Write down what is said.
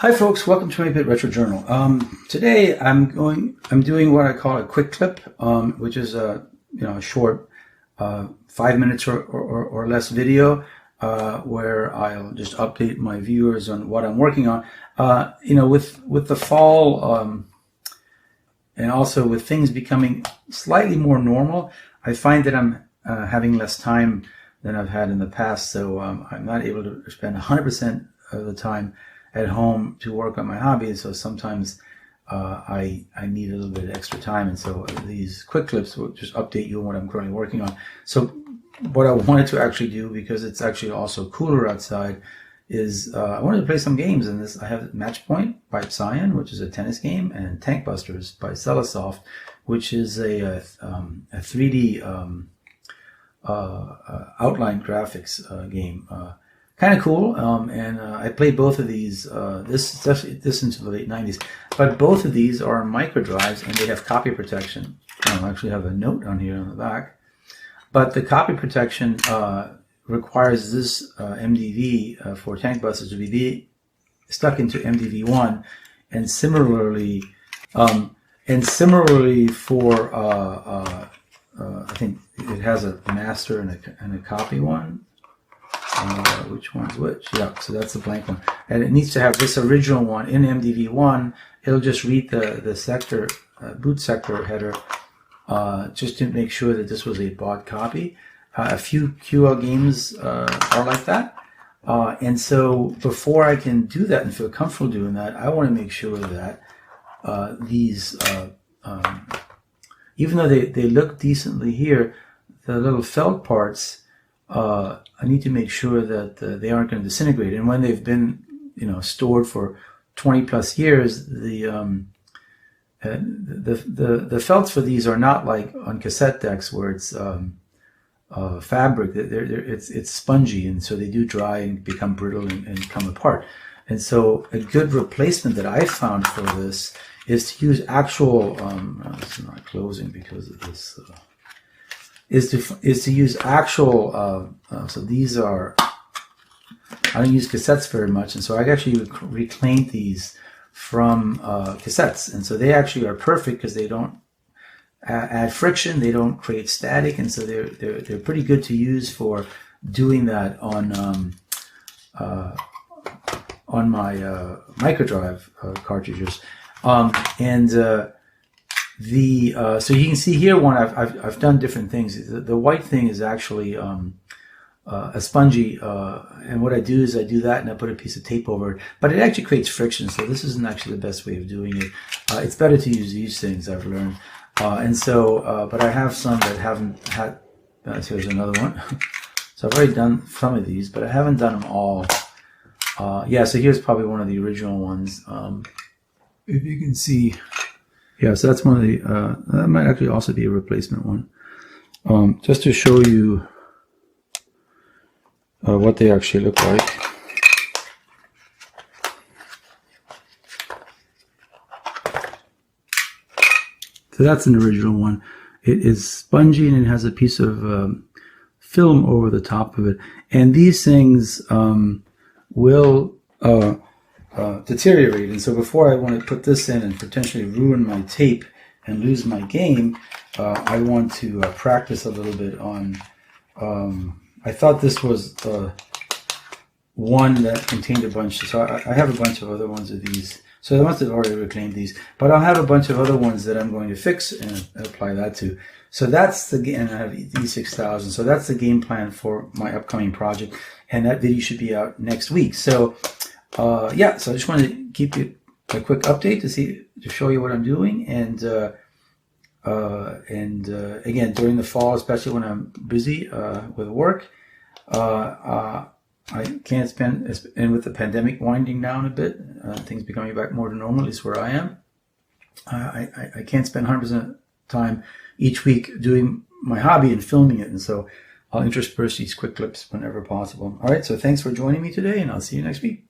Hi folks, welcome to my Bit Retro Journal. Today I'm doing what I call a quick clip, which is a short 5 minutes or less video where I'll just update my viewers on what I'm working on. With the fall and also with things becoming slightly more normal, I find that I'm having less time than I've had in the past, so I'm not able to spend 100% of the time at home to work on my hobby. So sometimes I need a little bit of extra time, and so these quick clips will just update you on what I'm currently working on. So what I wanted to actually do, because it's actually also cooler outside, is I wanted to play some games. And I have Match Point by Cyan, which is a tennis game, and Tank Busters by Cellasoft, which is a 3D outline graphics game. Kind of cool, and I played both of these. This into the late 90s, but both of these are micro drives, and they have copy protection. I actually have a note on here on the back, but the copy protection requires this MDV for Tank Busters to be stuck into MDV1, and similarly for I think it has a master and a copy one. Which one's which? Yeah, so that's the blank one, and it needs to have this original one in MDV1. It'll just read the sector boot sector header just to make sure that this was a bought copy. A few QL games are like that, and so before I can do that and feel comfortable doing that, I want to make sure that these, even though they look decently here, the little felt parts, I need to make sure that they aren't going to disintegrate. And when they've been, stored for 20 plus years, the felts for these are not like on cassette decks where it's fabric. It's spongy, and so they do dry and become brittle and come apart. And so a good replacement that I found for this is to use actual. It's not closing because of this. Is to use actual, so these are, I don't use cassettes very much, and so I actually reclaimed these from cassettes, and so they actually are perfect because they don't add friction, they don't create static, and so they're pretty good to use for doing that on my microdrive cartridges, so you can see here one I've done different things. The white thing is actually a spongy, and what I do is I do that and I put a piece of tape over it, but it actually creates friction, so this isn't actually the best way of doing it. It's better to use these things, I've learned, but I have some that haven't had. Here's another one. So I've already done some of these, but I haven't done them all. Yeah, so here's probably one of the original ones. If you can see. Yeah, so that's one of the, that might actually also be a replacement one. Just to show you what they actually look like. So that's an original one. It is spongy and it has a piece of film over the top of it. And these things will deteriorate, and so before I want to put this in and potentially ruin my tape and lose my game, I want to practice a little bit on. I thought this was one that contained a bunch, so I have a bunch of other ones of these. So I must have already reclaimed these, but I'll have a bunch of other ones that I'm going to fix and apply that to. So that's the game, and I have E6000. So that's the game plan for my upcoming project, and that video should be out next week. So. Yeah, so I just wanted to keep you a quick update to show you what I'm doing, and again, during the fall, especially when I'm busy with work, I can't spend, and with the pandemic winding down a bit, things becoming back more to normal, at least where I am, I can't spend 100% time each week doing my hobby and filming it, and so I'll intersperse these quick clips whenever possible. All right, so thanks for joining me today, and I'll see you next week.